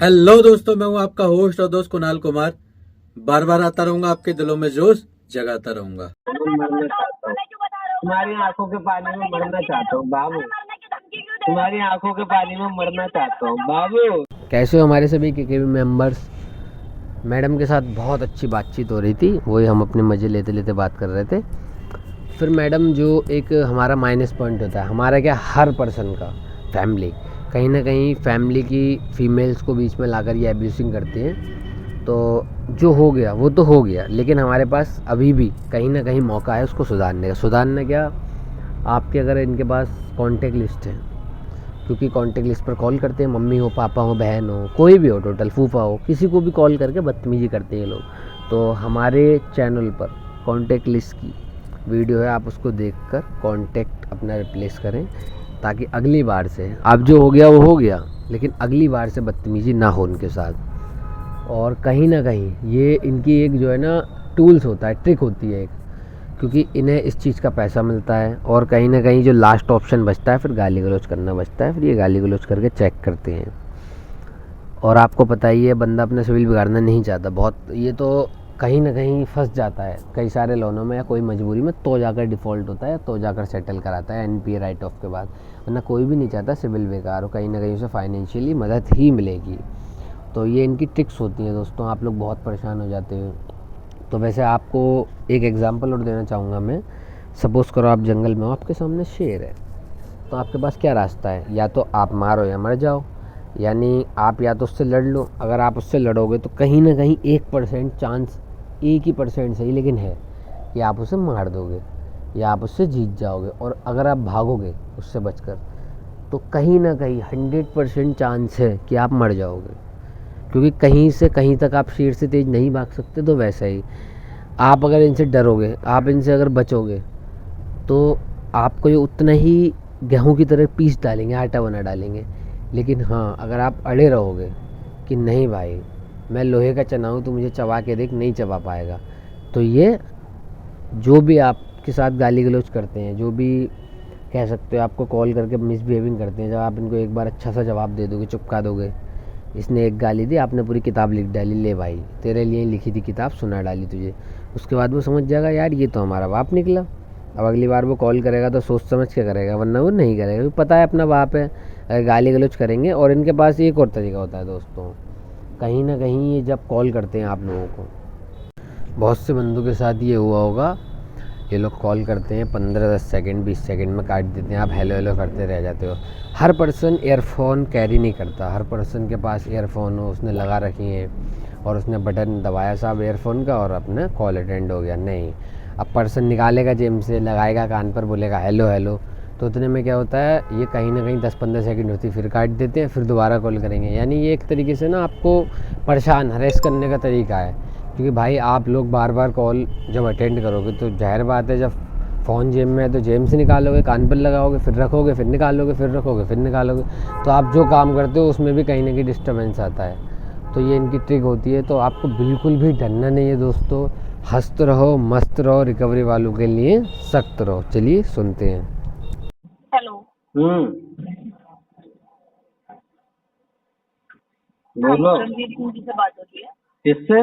Hello दोस्तों, मैं हूं आपका होस्ट और दोस्त कुणाल कुमार। बार बार आता रहूंगा, आपके दिलों में जोश जगाता रहूंगा। मरना चाहता हूँ, तुम्हारी आंखों के पानी में मरना चाहता हूँ बाबू, तुम्हारी आंखों के पानी में मरना चाहता हूँ बाबू। कैसे हो हमारे सभी के मेंबर्स। मैडम के साथ बहुत अच्छी बातचीत हो रही थी, वही हम अपने मज़े लेते लेते बात कर रहे थे। फिर मैडम जो एक हमारा माइनस पॉइंट होता है हमारा, क्या हर पर्सन का, फैमिली, कहीं ना कहीं फैमिली की फीमेल्स को बीच में लाकर ये एब्यूसिंग करती हैं। तो जो हो गया वो तो हो गया, लेकिन हमारे पास अभी भी कहीं ना कहीं मौका है उसको सुधारने का। सुधारना क्या, आपके अगर इनके पास कॉन्टेक्ट लिस्ट है, क्योंकि कॉन्टेक्ट लिस्ट पर कॉल करते हैं, मम्मी हो, पापा हो, बहन हो, कोई भी हो, टोटल फूफा हो, किसी को भी कॉल करके बदतमीजी करते हैं ये लोग। तो हमारे चैनल पर कॉन्टेक्ट लिस्ट की वीडियो है, आप उसको देखकर कॉन्टेक्ट अपना रिप्लेस करें, ताकि अगली बार से, अब जो हो गया वो हो गया, लेकिन अगली बार से बदतमीजी ना हो उनके साथ। और कहीं ना कहीं ये इनकी एक जो है ना टूल्स होता है, ट्रिक होती है एक, क्योंकि इन्हें इस चीज़ का पैसा मिलता है। और कहीं ना कहीं जो लास्ट ऑप्शन बचता है फिर गाली गलौज करना बचता है, फिर ये गाली गलौज करके चेक करते हैं। और आपको पता ही है, बंदा अपना सिविल बिगाड़ना नहीं चाहता बहुत, ये तो कहीं ना कहीं फंस जाता है कई सारे लोनों में या कोई मजबूरी में, तो जाकर डिफ़ॉल्ट होता है, तो जाकर सेटल कराता है एनपीए राइट ऑफ के बाद। वरना कोई भी नहीं चाहता सिविल बेकार हो, कहीं ना कहीं उसे फाइनेंशियली मदद ही मिलेगी। तो ये इनकी ट्रिक्स होती हैं दोस्तों, आप लोग बहुत परेशान हो जाते हो। तो वैसे आपको एक एग्जांपल और देना चाहूँगा मैं। सपोज़ करो आप जंगल में हो, आपके सामने शेर है, तो आपके पास क्या रास्ता है, या तो आप मारो या मर जाओ। यानी आप या तो उससे लड़ लो, अगर आप उससे लड़ोगे तो कहीं ना कहीं 1% चांस, 1% सही लेकिन है, कि आप उसे मार दोगे या आप उससे जीत जाओगे। और अगर आप भागोगे उससे बचकर, तो कहीं ना कहीं 100% चांस है कि आप मर जाओगे, क्योंकि कहीं से कहीं तक आप शेर से तेज़ नहीं भाग सकते। तो वैसा ही आप अगर इनसे डरोगे, आप इनसे अगर बचोगे, तो आपको ये उतना ही गेहूं की तरह पीस डालेंगे, आटा बना डालेंगे। लेकिन हाँ, अगर आप अड़े रहोगे कि नहीं भाई, मैं लोहे का चना हूँ, तो मुझे चबा के देख, नहीं चबा पाएगा, तो ये जो भी आपके साथ गाली गलौज करते हैं, जो भी कह सकते हो, आपको कॉल करके मिसबिहेविंग करते हैं, जब आप इनको एक बार अच्छा सा जवाब दे दोगे, चुपका दोगे, इसने एक गाली दी, आपने पूरी किताब लिख डाली, ले भाई तेरे लिए लिखी थी किताब, सुना डाली तुझे, उसके बाद वो समझ जाएगा यार ये तो हमारा बाप निकला। अब अगली बार वो कॉल करेगा तो सोच समझ के करेगा, वरना वो नहीं करेगा, क्योंकि पता है अपना बाप है। अगर गाली गलौज करेंगे, और इनके पास एक और तरीका होता है दोस्तों, कहीं ना कहीं ये जब कॉल करते हैं आप लोगों को, बहुत से बंदों के साथ ये हुआ होगा, ये लोग कॉल करते हैं, 15-10 सेकंड 20 सेकंड में काट देते हैं, आप हेलो हेलो करते रह जाते हो। हर पर्सन एयरफोन कैरी नहीं करता, हर पर्सन के पास एयरफोन हो, उसने लगा रखी है और उसने बटन दबाया साहब एयरफोन का और अपना कॉल अटेंड हो गया। नहीं, अब पर्सन निकालेगा जेब से, लगाएगा कान पर, बोलेगा हेलो हेलो, तो उतने में क्या होता है, ये कहीं ना कहीं 10-15 सेकंड होती है, फिर काट देते हैं, फिर दोबारा कॉल करेंगे। यानी ये एक तरीके से ना आपको परेशान, हरेस करने का तरीका है। क्योंकि भाई आप लोग बार बार कॉल जब अटेंड करोगे, तो जाहिर बात है, जब फ़ोन जेब में है तो जेब से निकालोगे, कान पर लगाओगे, फिर रखोगे, फिर निकालोगे, फिर रखोगे, फिर निकालोगे, तो आप जो काम करते हो उसमें भी कहीं ना कहीं डिस्टर्बेंस आता है। तो ये इनकी ट्रिक होती है। तो आपको बिल्कुल भी डरना नहीं है दोस्तों, हंसते रहो, मस्त रहो, रिकवरी वालों के लिए सख्त रहो। चलिए सुनते हैं। हेलो। बोलो, परमवीर सिंह जी से बात हो रही है? किससे?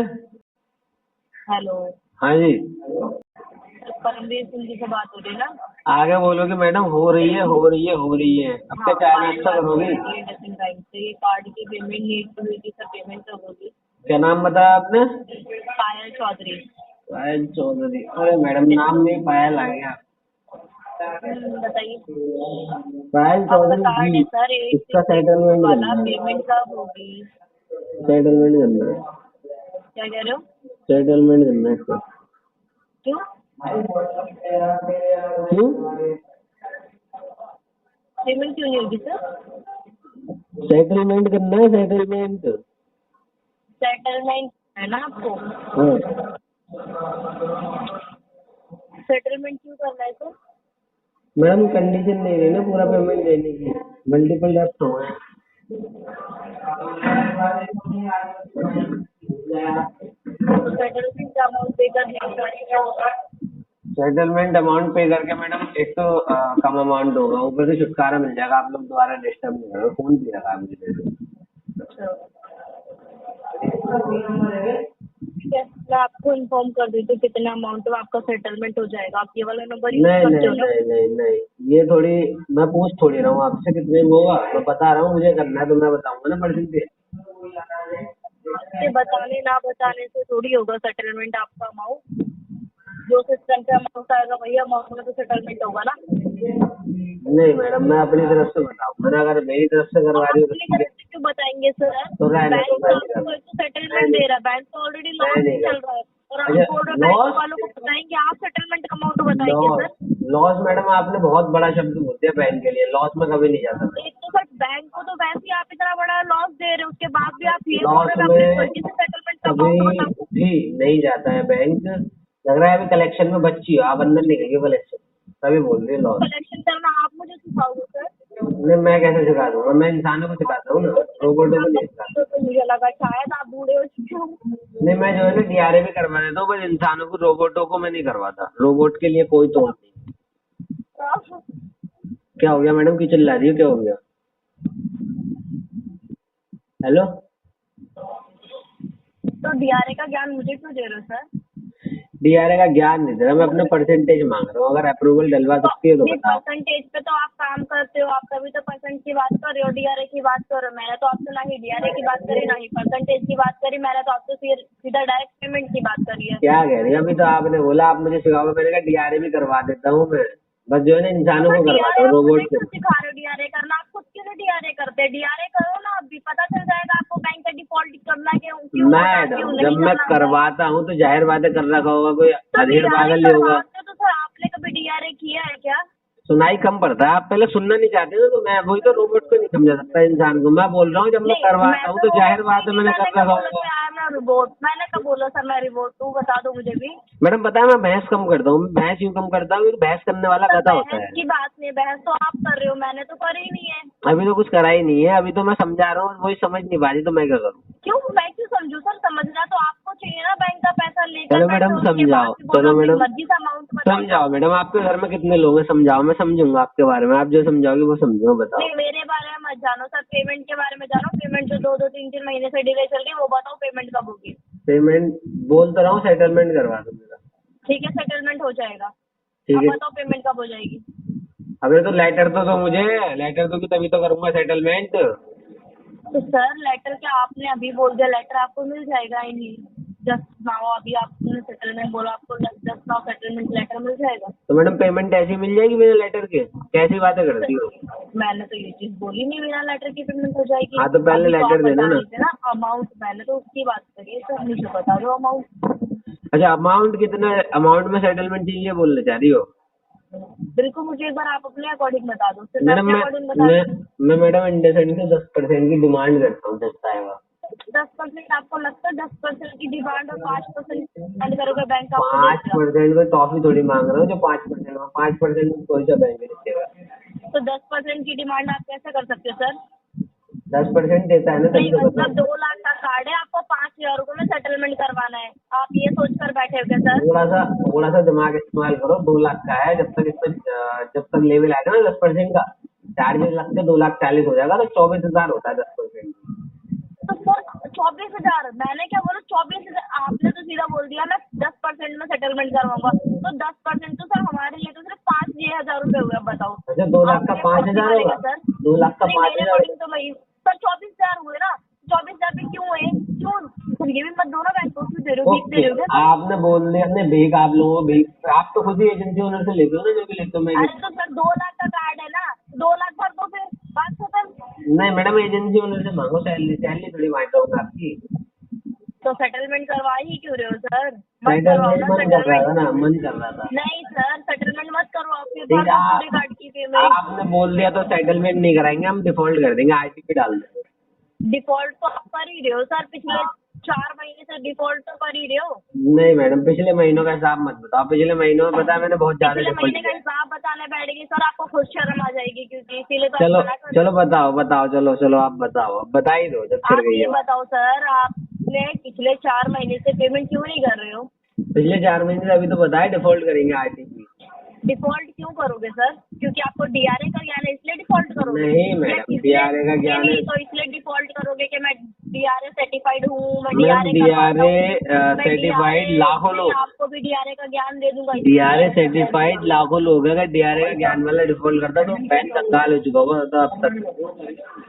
हेलो, हाँ जी, परमवीर सिंह जी से बात हो रही है ना? आगे बोलोगे मैडम, हो रही है हो रही है हो रही है, अब क्या चाय नाश्ता करोगी? टाइम से ये कार्ड की पेमेंट नीड हुई थी, सर पेमेंट कब होगी? क्या नाम बताया आपने? पायल चौधरी। पायल चौधरी? अरे मैडम नाम नहीं, पायल आ गया। बताइए। पायल आपका चौधरी कार्ड जी, है सर, इसका सेटलमेंट वाला करना है, पेमेंट कब होगी? सेटलमेंट करना है, क्या कह रहे हो? सेटलमेंट करना है इसका। क्यों? क्यों? पेमेंट क्यों नहीं होगी सर? सेटलमेंट करना है, सेटलमेंट। सेटलमेंट है ना आपको? हाँ। सेटलमेंट क्यों करना है सर? मैडम कंडीशन नहीं रही ना पूरा पेमेंट देने की, मल्टीपल डेप्ट हो गए। सेटलमेंट अमाउंट पे करने सेटलमेंट अमाउंट पे करके मैडम एक तो कम अमाउंट होगा, ऊपर से छुटकारा मिल जाएगा, आप लोग दोबारा डिस्टर्ब नहीं करोगे, फोन भी लगा मुझे। ठीक है, मैं आपको इन्फॉर्म कर देती हूँ कितना अमाउंट में आपका सेटलमेंट हो जाएगा। आप ये वाला नंबर यूज नहीं करते नहीं हो ना? नहीं नहीं नहीं, ये थोड़ी मैं पूछ थोड़ी रहा हूँ आपसे कितने में होगा। मैं बता रहा हूँ मुझे करना है तो मैं बताऊंगा ना परसेंटेज। आपके बताने ना बताने से थोड़ी होगा सेटलमेंट आपका अमाउंट। जो सिस्टम पे अमाउंट आएगा वही अमाउंट में तो सेटलमेंट होगा ना। नहीं मैडम, मैं अपनी तरफ से बताऊंगा ना, अगर मेरी तरफ से करवा आप रही हो तो अपनी ठीक है। तरफ से क्यों बताएंगे सर? तो रहने बैंक दो, तो मैं नहीं आपको करता। सेटलमेंट दे रहा है, बैंक तो ऑलरेडी लॉस मैं में नहीं चल करता। रहा है और आप अच्छा, बोल रहे हो बैंक लॉस वालों को बताएंगे, आप सेटलमेंट का अमाउंट बताएंगे लॉस सर। लॉस मैडम आपने बहुत बड़ा शब्द बोल दिया बैंक के लिए। लॉस में कभी नहीं जाता मैं। एक तो सर बैंक को तो वैसे ही आप इतना बड़ा लॉस दे रहे हो, उसके बाद भी आप ये बोल लॉस रहे हो मैं अपनी में मर्जी से सेटलमेंट का कभी अमाउंट बताऊँ। भी नहीं जाता है बैंक। लग रहा है अभी कलेक्शन में बच्ची हो आप, अंदर नहीं गई हो कलेक्शन, तभी बोल रही है लॉस। कलेक्शन करना आप मुझे सिखाओगे सर? नहीं, मैं कैसे सिखा दूंगा? मैं इंसानों को सिखाता हूँ ना, रोबोटों को नहीं सिखाता। तो मुझे लगा शायद आप बूढ़े हो चुके हो। नहीं, मैं जो है ना डीआरए भी करवा देता हूँ, बस इंसानों को, रोबोटों को मैं नहीं करवाता। रोबोट के लिए कोई तोड़ नहीं। क्या हो गया मैडम की चिल्ला रही हो, क्या हो गया? हेलो, तो डीआरए का ज्ञान मुझे क्यों दे रहे हो सर? डीआरए का ज्ञान नहीं दे रहा मैं, अपना परसेंटेज मांग रहा हूँ। अगर अप्रूवल डलवा सकती है तो बताओ। परसेंटेज पे तो आप काम करते हो, आप तभी तो परसेंट की बात कर रहे हो, डीआरए की बात कर रहे हो। मैंने तो आपसे ना ही डीआरए की बात करी ना ही परसेंटेज की बात करी, मैंने तो आपसे सीधा डायरेक्ट पेमेंट की बात करी है। क्या कह रही है? अभी तो आपने बोला आप मुझे सिखाओगे, मैंने कहा डीआरए भी करवा देता हूँ मैं, बस जो है ना इंसानों को करवाता हूँ, रोबोट क्यों को। सिखा रहे हो डीआरए करना? आप खुद क्यों डीआरए करते हैं? डीआरए करो ना, अभी पता चल जाएगा आपको बैंक का डिफॉल्ट करना क्यों क्यों होता है, क्यों मैडम नहीं जब मैं करना होता है। करवाता हूँ तो जाहिर बात है कर रखा होगा, कोई तो अधेड़ डीआरए पागल नहीं होगा। करवाते हो तो सर आपने कभी डीआरए किया है क्या? सुनाई कम पड़ता है, आप पहले सुनना नहीं चाहते ना, तो मैं वही तो रोबोट को नहीं समझा सकता इंसान को। मैं बोल रहा हूँ जब मैं नहीं, करवाता हूँ तो जाहिर बात है मैंने कर रखा होगा। रिपोर्ट मैंने कब बोला सर मैं रिपोर्ट? तू बता दो मुझे भी। मैडम पता है मैं बहस कम करता हूँ, बहस यूँ कम करता हूँ क्योंकि बहस करने वाला सर गधा होता बहस है। की बात नहीं, बहस तो आप कर रहे हो, मैंने तो करी ही नहीं है। अभी तो कुछ करा ही नहीं है, अभी तो मैं समझा रहा हूँ, वही समझ नहीं पा रही तो मैं क्या करूँ? क्यों मैं क्यों समझू सर? समझना तो आपको चाहिए ना, बैंक का पैसा लेकर चलो बैठे मैडम हो, उसके समझाओ, बाद भी बोलो चलो अपनी मैडम मर्जी से अमाउंट बताओ। समझाओ। मैडम आपके घर में कितने लोग हैं? समझाओ, मैं समझूंगा आपके बारे में। आप जो समझाओगे वो समझूंगा, बताओ। नहीं, मेरे बारे में मत जानो सर, पेमेंट के बारे में जानो। पेमेंट जो 2-3 महीने से डिले चल रही है वो बताओ, पेमेंट कब होगी? पेमेंट बोल तो रहा हूँ, सेटलमेंट करवा दो मेरा। ठीक है, सेटलमेंट हो जाएगा। ठीक अब है। बताओ पेमेंट कब हो जाएगी? अबे तो लेटर तो दो मुझे, लेटर दोगी तभी तो करूंगा सेटलमेंट। तो सर लेटर क्या आपने अभी बोल दिया, लेटर आपको मिल जाएगा ही नहीं। जस्ट नाउ अभी आपने सेटलमेंट बोला, आपको जस्ट नाउ सेटलमेंट लेटर मिल जाएगा। तो मैडम पेमेंट ऐसी मिल जाएगी मेरे लेटर के? कैसी बातें करती हो? मैंने तो ये चीज बोली नहीं बिना लेटर की पेमेंट हो जाएगी। हाँ तो पहले अभी लेटर आप देना बता ना। रही थी ना अमाउंट, मैंने तो उसकी बात करी है सर, मुझे बता दो अमाउंट। अच्छा, अमाउंट कितना अमाउंट में सेटलमेंट चाहिए बोलना चाह रही हो? बिल्कुल, मुझे एक बार आप अपने अकॉर्डिंग बता दो, फिर मैडम मैं अपने अकॉर्डिंग बता दूँ। मैं मैडम इंडेसेंट से 10% की डिमांड करता हूँ, जस्ट आएगा। 10% आपको लगता है? 10% की डिमांड और 5% डिमांड करोगे बैंक आपको 5% को टॉफी थोड़ी मांग रहा हूँ जो 5%, 5% कोई सा बैंक नहीं देगा। तो 10% की डिमांड आप कैसे कर सकते हो सर? 10% देता है ना नहीं, तभी तो मतलब बताओ। 2 लाख का कार्ड है, आपको 5,000 रुपये में सेटलमेंट करवाना है, आप ये सोच कर बैठे हो क्या सर? थोड़ा सा दिमाग इस्तेमाल करो। 2 लाख का है, जब तक लेवल आएगा ना 10% का, चार्जेस लग के 2,40,000 हो जाएगा, तो 24,000 होता है 10%। तो सर 24,000 मैंने क्या बोला? 24,000 आपने तो सीधा बोल दिया मैं 10% में सेटलमेंट करवाऊंगा। तो 10% तो सर हमारे लिए तो सिर्फ 5,000 रुपये हुआ, बताओ। अच्छा, 2 लाख का आपने 5,000 होगा? सर 2 लाख का नहीं, मेरे 5,000? अकॉर्डिंग तो मैं सर 24,000 हुए ना। 24,000 पे क्यों हुए? क्यों? सर ये भी मत दो ना, बैंक को क्यों दे रहे हो? भीख दे रहे हो क्या? आपने बोल दिया अपने भीख, आप लोगों को भीख, आप तो खुद ही एजेंसी ओनर से लेते हो ना, जो भी लेते हो। मैं अरे तो सर 2 लाख का कार्ड है ना, 2 लाख भर दो फिर बात खत्म। नहीं मैडम, एजेंसी ओनर से मांगो, सैलरी थोड़ी बांटा हूँ आपकी। तो सेटलमेंट करवा ही क्यों रहे हो सर? मत करवाओ सेटलमेंट ना मन कर रहा था सेटलमेंट। ना, मन कर रहा था। नहीं सर, सेटलमेंट मत करवाओ, फिर ठीक भर है, दो पूरे कार्ड की पेमेंट। आपने बोल दिया तो सेटलमेंट नहीं कराएंगे, हम डिफॉल्ट कर देंगे, आईटीपी डाल देंगे। डिफॉल्ट तो आप कर ही रहे हो सर, पिछले 4 महीने से डिफॉल्ट तो कर ही रहे हो। नहीं मैडम, पिछले महीनों का हिसाब मत बताओ। पिछले महीनों में पता है मैंने बहुत ज्यादा पिछले डिफॉल्ट महीने का किया। हिसाब बताने बैठेगी सर, आपको खुद शर्म आ जाएगी, क्योंकि इसीलिए तो चलो आप मना कर रहे हो। चलो बताओ, चलो आप बताओ, अब बता ही दो जब छिड़ आप गई ये है। बताओ सर, आपने पिछले 4 महीने से पेमेंट क्यों नहीं कर रहे हो? पिछले 4 महीने से अभी तो बताया डिफॉल्ट करेंगे आईटीपी। डिफॉल्ट क्यों करोगे सर? क्योंकि आपको डीआरए का ज्ञान है इसलिए डिफॉल्ट करोगे? नहीं मैडम, डीआरए का ज्ञान है। तो इसलिए डिफॉल्ट करोगे कि मैं डीआरए सर्टिफाइड हूँ, मैं मैम डीआरए DRA सर्टिफाइड लाखों लोग, आपको भी डीआरए का ज्ञान दे दूंगा। DRA सर्टिफाइड लाखों लोग हैं। अगर DRA का ज्ञान वाला डिफॉल्ट करता तो बैंक कंगाल हो चुका होगा तो अब तक।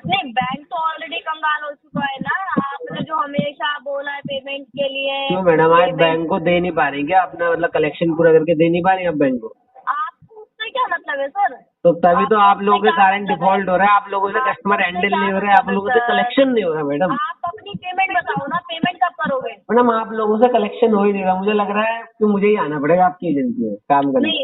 नहीं, बैंक तो ऑलरेडी कंगाल हो चुका है ना। आपने जो हमेशा बोला है पेमेंट के लिए, क्यों मैडम आज बैंक को दे नहीं पा रही क्या अपना, मतलब कलेक्शन पूरा करके दे नहीं पा रही आप बैंक को? आपको उससे क्या मतलब है सर? तो तभी तो आप लोगों के कारण डिफॉल्ट हो रहा है, आप लोगों से कस्टमर हैंडल नहीं हो रहे, आप लोगों से कलेक्शन नहीं हो रहा मैडम। आप अपनी पेमेंट बताओ ना, पेमेंट कब करोगे? मैडम आप लोगों से कलेक्शन हो ही नहीं रहा, मुझे लग रहा है कि मुझे ही आना पड़ेगा आपकी एजेंसी में काम करने।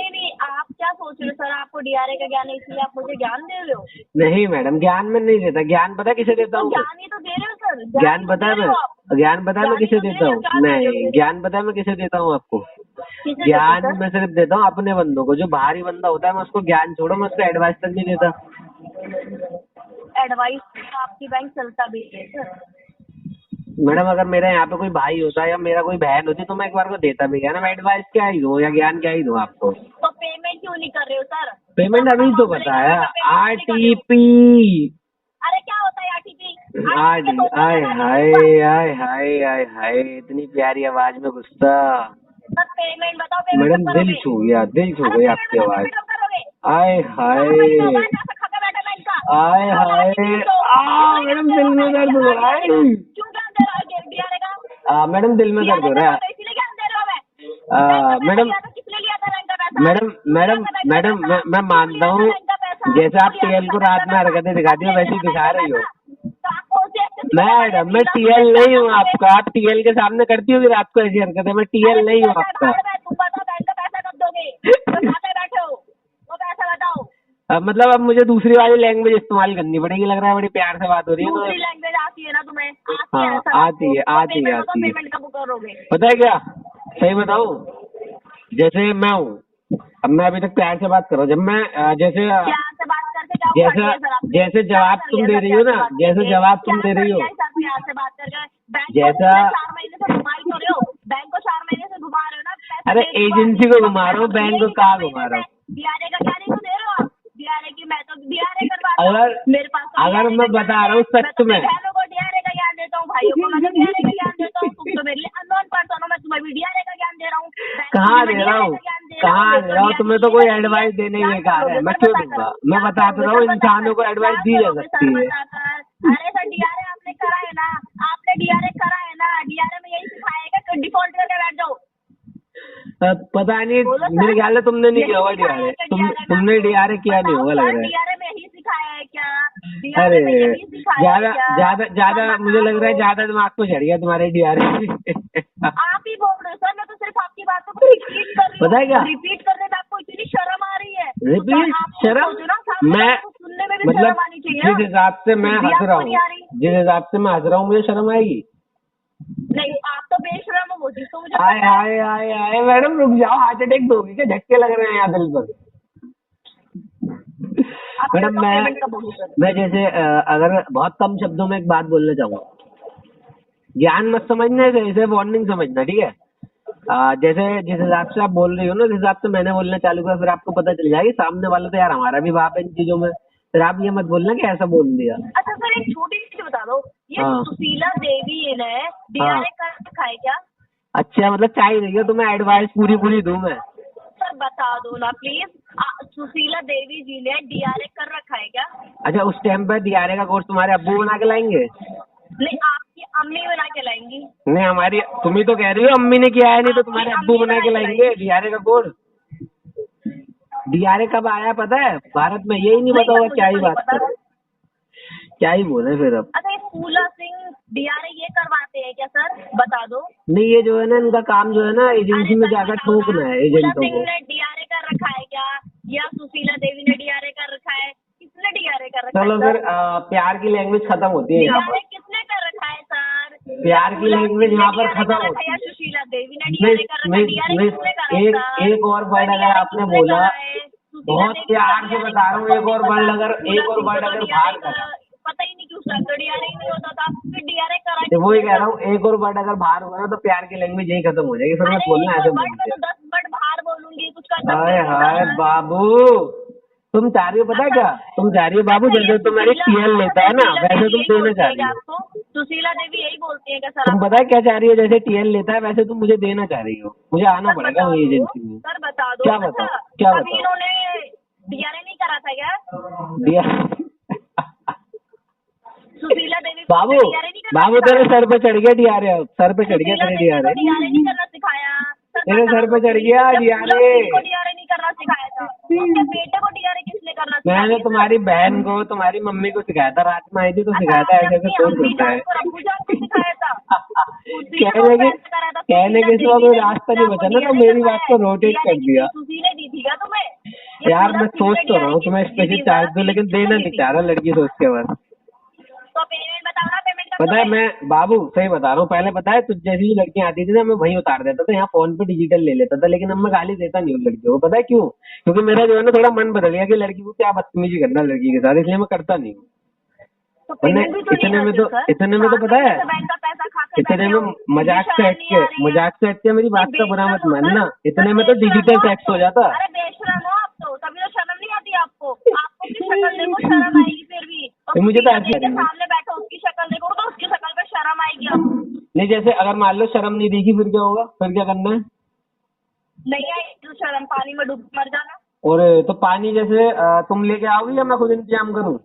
नहीं, आप क्या सोच रहे हो सर? आपको डीआरए का ज्ञान है इसलिए आप मुझे ज्ञान दे रहे हो? नहीं मैडम ज्ञान में नहीं देता, ज्ञान पता किसे देता तो हूँ? ज्ञान ही तो दे रहे हो सर। ज्ञान पता है ज्ञान पता है मैं किसे देता हूँ? नहीं ज्ञान पता है मैं किसे देता हूँ आपको? ज्ञान मैं सिर्फ देता हूँ अपने बंदों को, जो बाहरी बंदा होता है मैं उसको ज्ञान छोड़ो, मैं उसको एडवाइस तक नहीं देता। एडवाइस आपकी बैंक चलता भी है सर। मैडम अगर मेरा यहाँ पे कोई भाई होता या मेरा कोई बहन होती तो मैं एक बार को देता भी है ना, मैं एडवाइस क्या ही दूँ या ज्ञान क्या ही दूँ आपको? तो पेमेंट क्यों नहीं कर रहे हो सर? पेमेंट अभी तो बताया RTP। अरे क्या होता है RTP? आय हाय आय हाय आय हाय, इतनी प्यारी आवाज में गुस्सा। सर पेमेंट बताओ, पेमेंट मैडम कब दिल करोगे? छू गया, दिल छू गई आपकी आवाज। पेमेंट कब करोगे? आय हाय आय हाय, मैडम दिल में दर्द हो रहा है। क्यों ज्ञान दे रहा है डीआरए का? मैडम दिल में दर्द हो रहा है। इसलिए ज्ञान दे रहा हूँ मैं। मैडम किसने लिया था बैंक का पैसा? मैडम मैं मानता हूँ, जैसे आप TL को रात में हरकतें दिखाती हो वैसी दिखा रही हो। मैडम मैं TL नहीं हूँ आपका, आप TL के सामने करती होगी रात को ऐसी हरकतें, मैं TL नहीं हूँ आपका। तुम बताओ बैंक का पैसा कब दोगे? तुम खाते बैठे हो, वो पैसा बताओ। मतलब अब मुझे दूसरी वाली लैंग्वेज इस्तेमाल करनी पड़ेगी, लग रहा है बड़ी प्यार से बात हो रही है। दूसरी लैंग्वेज आती है ना तुम्हें? हाँ आती है। पेमेंट कब करोगे? पता है क्या, सही बताऊँ, जैसे मैं हूँ, अब मैं अभी तक प्यार से बात कर रहा हूँ, जब मैं जैसे प्यार से बात करके क्या उखाड़ लिया सर आपने? जैसे जवाब तुम दे रही हो ना, जैसे जवाब तुम दे रही हो, प्यार से बात करके बैंक जैसा 4 महीने से घुमा ही तो रहे हो, बैंक को 4 महीने से घुमा रहे हो ना। पैसा अरे दे दो, एजेंसी को घुमा रहा हूँ, बैंक को कहाँ घुमा रहा हूँ? डीआरए का ज्ञान ही तो दे रहे हो आप। डीआरए की मैं तो डीआरए करवाता हूँ मेरे पास। अगर मैं बता रहा हूँ सच में, बहनों को डीआरए का ज्ञान देता हूँ, भाइयों को मैं डीआरए का ज्ञान देता हूँ। तुम तो मेरे लिए अननोन पर्सन हो, मैं तुम्हें भी डीआरए का ज्ञान दे रहा हूँ। कहाँ दे रहा हूँ, कहाँ दे रहा हूँ? तुम्हें तो कोई एडवाइस देने ही बेकार है, मैं क्यों दूंगा? मैं बता तो रहा हूँ, इंसानों को एडवाइस दी जा सकती है। अरे सर डीआरए आपने करा है ना, आपने डीआरए करा है ना, डीआरए में यही सिखाएगा कि डिफॉल्ट करके बैठ जाओ। पता नहीं, मेरे ख्याल से तुमने नहीं किया होगा डीआरए, तुमने डीआरए किया नहीं होगा लग रहा है। डीआरए में यही सिखाया है क्या? अरे ज्यादा मुझे लग रहा है ज्यादा दिमाग को चढ़ गया तुम्हारे डीआरए। आप ही बोल रहे हो सर, मैं तो सिर्फ आपकी बातों को रिपीट कर रही हूँ। पता है क्या, रिपीट करने में आपको इतनी शर्म आ रही है? रिपीट शर्म, मैं सुनने में भी मतलब शर्म आनी चाहिए। जिस हिसाब से मैं हंस रहा हूँ, मुझे शर्म आएगी? नहीं, आप तो बेशर्म हो, वो चीज तो मुझे आए आए आए आए मैडम रुक जाओ, हार्ट अटैक दोगी क्या? झटके लग रहे हैं यहाँ दिल पर। मैडम मैं जैसे अगर बहुत कम शब्दों में एक बात बोलना चाहूँगा, ज्ञान मत समझना, इसे वार्निंग समझना, ठीक है? जैसे जिस हिसाब से आप बोल रही हो ना, जिस हिसाब से मैंने बोलना चालू किया, फिर आपको पता चल जाएगी सामने वाला तो यार हमारा भी बाप है इन चीजों में, फिर आप ये मत बोलना कि ऐसा बोल दिया। अच्छा सर एक छोटी सी बता दो, ये सुशीला देवी ने डीआरए कर रखा है क्या? अच्छा मतलब चाहिए नहीं है तुम्हें एडवाइस पूरी दूं मैं? सर बता दो ना प्लीज, सुशीला देवी जी ने डीआरए कर रखा है क्या? अच्छा उस टाइम पे डीआरए का कोर्स तुम्हारे अब्बू बना के लाएंगे? नहीं, आपकी अम्मी बना के लाएंगी। नहीं हमारी, तुम ही तो कह रही हो अम्मी ने किया है, नहीं तो तुम्हारे अब्बू बना के लाएंगे डीआरए का कोर्स। डीआरए कब आया पता है भारत में? यही नहीं पता होगा, क्या ही बात करें, क्या ही बोले फिर अब। अच्छा ये फूला सिंह डीआरए ये करवाते हैं क्या सर? बता दो। नहीं ये जो है ना, इनका काम जो है ना, एजेंसी में जाकर ठोकना है एजेंटों को। सिंह ने डीआरए कर रखा है क्या, या सुशीला देवी ने डीआरए कर रखा है? किसने डीआरए कर रखा है? चलो फिर प्यार की लैंग्वेज खत्म होती है यहाँ पर। किसने कर रखा है सर? प्यार की लैंग्वेज यहाँ पर खत्म होती है। सुशीला देवी ने डीआरए कर रखा है? डीआरए किसने करा? एक और वर्ड अगर आपने बोला, बहुत प्यार से बता रहा हूँ, एक और वर्ड अगर बाहर कर, पता ही नहीं क्यों सर डीआरए ही नहीं होता था, फिर डीआरए करा। तो वही कह रहा हूँ, एक और वर्ड अगर बाहर होगा ना तो प्यार की लैंग्वेज यही खत्म हो जाएगी, फिर मत बोलना ऐसे बोलते। 10 वर्ड बाहर बोलूंगी कुछ कर। हाय हाय बाबू, तुम चाह रही हो पता है क्या, तुम चाह रही हो बाबू जैसे तुम्हारी टीएल लेता है ना वैसे तुम देना चाह रही हो। आपको सुशीला देवी यही बोलती है कि सर तुम पता है क्या चाह रही हो, जैसे टीएल लेता है वैसे तुम मुझे देना चाह रही हो, मुझे आना पड़ेगा वही एजेंसी में। सर बता दो। क्या बताओ, क्या अभी बताओ? इन्होंने डीआरए नहीं करा था क्या? दिया सुशीला देवी को बाबू DRA नहीं करना बाबू तेरे सर पे चढ़ गया डीआरए, सर पे चढ़ गया तेरे डीआरए, डीआरए नहीं करना सिखाया। तेरे सर पे चढ़ गया डीआरए। को डीआरए नहीं करना सिखाया था, उसके बेटे को डीआरए किसने करना सिखाया? मैंने तुम्हारी बहन को तुम्हारी मम्मी को सिखाया था, रात में आई थी तो सिखाया था, ऐसे ऐसे कोर्स होता है। अब्बू जान को सिखाया था। कहने के सिवा कोई रास्ता नहीं बचा ना, तो मेरी बात को रोटेट कर दिया। सुशी ने दी थी क्या तुम्हें? यार मैं सोच तो रहा हूँ तुम्हें स्पेशल चार्ज दूं, लेकिन देना नहीं चाह रहा लड़की सोच के बस। तो पेमेंट बताओ ना, पेमेंट पता है मैं बाबू सही बता रहा हूँ, पहले पता है तुझ जैसी लड़कियां आती थी ना मैं वहीं उतार देता था, यहाँ फोन पे डिजिटल ले लेता था, लेकिन अब मैं गाली देता नहीं हूँ लड़कियों को। पता है क्यों? क्योंकि मेरा जो है ना थोड़ा मन बदल गया कि लड़की को क्या बदतमीजी करना लड़की के साथ, इसलिए मैं करता नहीं हूँ। इतने में तो पता है, इतने में मजाक से हट के मेरी बात का बुरा मत मानना, इतने में तो डिजिटल टैक्स हो जाता। अरे बेशरम हो आप तो, तभी तो शर्म नहीं आती आपको। आपको की शक्ल देखो शर्म आएगी फिर भी। तो मुझे तो ऐसी सामने बैठो उसकी शक्ल देखो तो उसकी शक्ल पे शर्म आएगी आपको। नहीं, जैसे अगर मान लो शर्म नहीं दिखी फिर क्या होगा, फिर क्या करना है? नहीं आएगी तो शर्म, पानी में डूब मर जाना। और तो पानी जैसे तुम लेके आओगी या मैं खुद इंतजाम करूँ?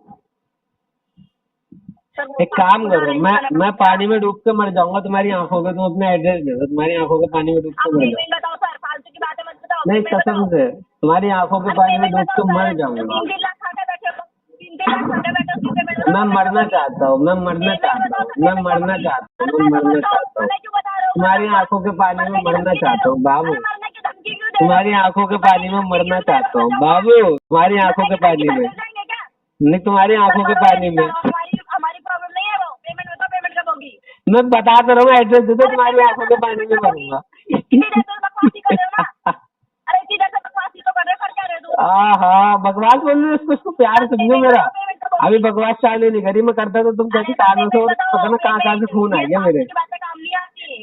एक काम करो, मैं पानी में डूब के मर जाऊंगा तुम्हारी आंखों के, तुम अपना एड्रेस दे दो, तुम्हारी आंखों के पानी में डूब के मर जाऊंगा। बताओ सर, फालतू की बातें मत बताओ। नहीं कसम से तुम्हारी आंखों के पानी में डूब के मर जाऊंगा। 3 लाख खा के बैठे हो, 3 लाख खा के बैठे हो, पेमेंट मैं मरना चाहता हूँ, मैं मरना चाहता हूँ, मैं मरना चाहता हूँ, मैं मरना चाहता हूँ, तुम्हारी आंखों के पानी में मरना चाहता हूँ बाबू, तुम्हारी आंखों के पानी में मरना चाहता हूँ बाबू, तुम्हारी आंखों के पानी में नहीं, तुम्हारी आंखों के पानी में। हमारी प्रॉब्लम नहीं है वो, पेमेंट बताओ, पेमेंट कब होगी? मैं बता तो रहा हूँ, एड्रेस दे दो, तुम्हारी आंखों के पानी में मरूंगा। अरे सीधा से बकवासी तो कर रहे, कर क्या रहे तू? हाँ बकवास बोल रही हो, इसको प्यार समझो मेरा। अभी बकवास चालू नहीं करी, मैं करता तो तुम कहती कानों से, और पता ना कहाँ से खून आ गया मेरे।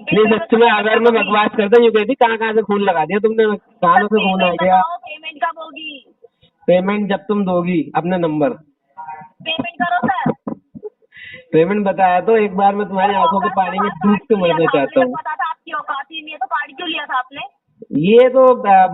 नहीं सच में अगर मैं बकवास करता यूँ कहती कहाँ से खून लगा दिया तुमने, कानों से खून आ गया। पेमेंट कब होगी? पेमेंट जब तुम दोगी अपना नंबर। पेमेंट करो सर। पेमेंट बताया तो एक बार मैं तुम्हारी आंखों के पानी में डूब के मरना चाहता हूँ। पता था आपकी औकात ही नहीं है, तो कार्ड क्यों लिया था आपने? ये तो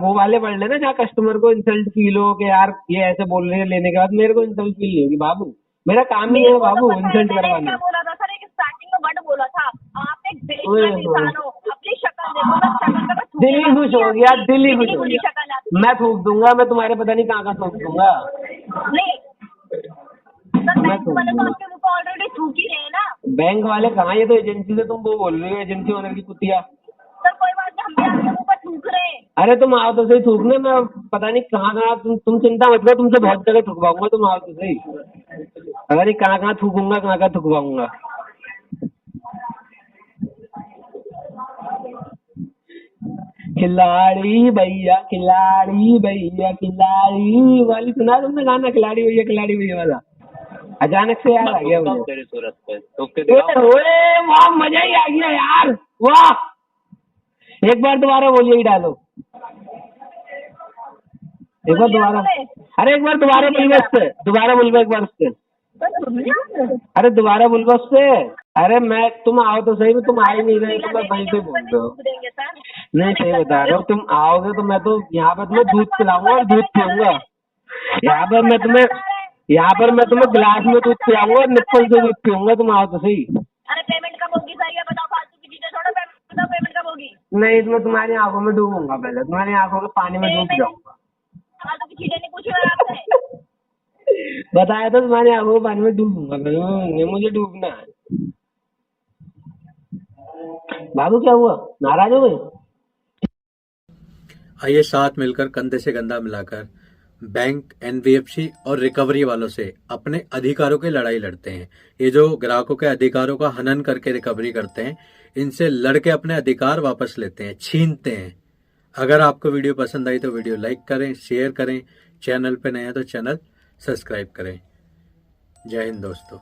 वो वाले वर्ड है ना जहाँ कस्टमर को इंसल्ट फील हो कि यार ये ऐसे बोल रहे हैं, लेने के बाद मेरे को इंसल्ट फील नहीं होगी बाबू, मेरा काम ही है बाबू इंसल्ट करवाना। क्या बोला था सर, एक स्टार्टिंग में वर्ड बोला था, आप एक बेशरम इंसान हो, अपनी शक्ल देखो ना, शक्ल पे दिल ही खुश हो गया, दिल ही खुश हो गया। मैं थूक दूंगा, मैं तुम्हारे पता नहीं कहाँ थूक दूंगा। नहीं सर, बैंक वाले तो आपके मुंह पे ऑलरेडी थूक ही रहे हैं ना। बैंक वाले कहाँ, ये तो एजेंसी से तुम वो बोल रही हो, एजेंसी ओनर की कुतिया। सर कोई बात नहीं, हम भी आपके मुंह पर थूक रहे हैं। अरे तुम आओ तो सही थूकने, मैं पता नहीं कहाँ तुम चिंता मत करो, तुमसे बहुत जगह थुकवाऊंगा, तुम आओ तो सही। पता नहीं कहाँ थूकूंगा, कहाँ थुकवाऊंगा। खिलाड़ी भैया खिलाड़ी भैया खिलाड़ी वाली सुना तुमने गाना, खिलाड़ी भैया वाला? अचानक से याद आ गया मुझे। वाह मजा ही आ गया यार, वाह। एक बार दोबारा बोलिए ही डालो, एक बार दोबारा। अरे एक बार दोबारा बोल उससे, दोबारा बोल एक बार उससे। अरे दोबारा बोल उससे। अरे मैं तुम आओ तो सही, तुम आ ही नहीं रहे तो मैं वहीं पे बोल रहा हूँ। नहीं सही बता रहा हूँ, तुम आओगे तो मैं तो यहाँ पर तुम्हें दूध पिलाऊंगा और दूध पीऊंगा। यहाँ पर मैं तुम्हें गिलास में दूध पिलाऊंगा और निप्पल से दूध पीऊंगा, तुम आओ तो सही। अरे पेमेंट कब होगी सर, ये बताओ, फालतू की चीजें छोड़ो, पेमेंट कब होगी? नहीं इसमें तुम्हारी आंखों में डूबूंगा, पहले तुम्हारी आंखों के पानी में डूब जाऊंगा। फालतू की चीजें नहीं पूछी मैंने आपसे। बताया तो तुम्हारी आंखों के पानी में डूबूंगा, मुझे डूबना है। बाबू क्या हुआ, नाराज हो गए? आइए साथ मिलकर कंधे से कंधा मिलाकर बैंक, एनबीएफसी और रिकवरी वालों से अपने अधिकारों की लड़ाई लड़ते हैं। ये जो ग्राहकों के अधिकारों का हनन करके रिकवरी करते हैं, इनसे लड़के अपने अधिकार वापस लेते हैं, छीनते हैं। अगर आपको वीडियो पसंद आई तो वीडियो लाइक करें, शेयर करें, चैनल पे नए हैं तो चैनल सब्सक्राइब करें। जय हिंद दोस्तों।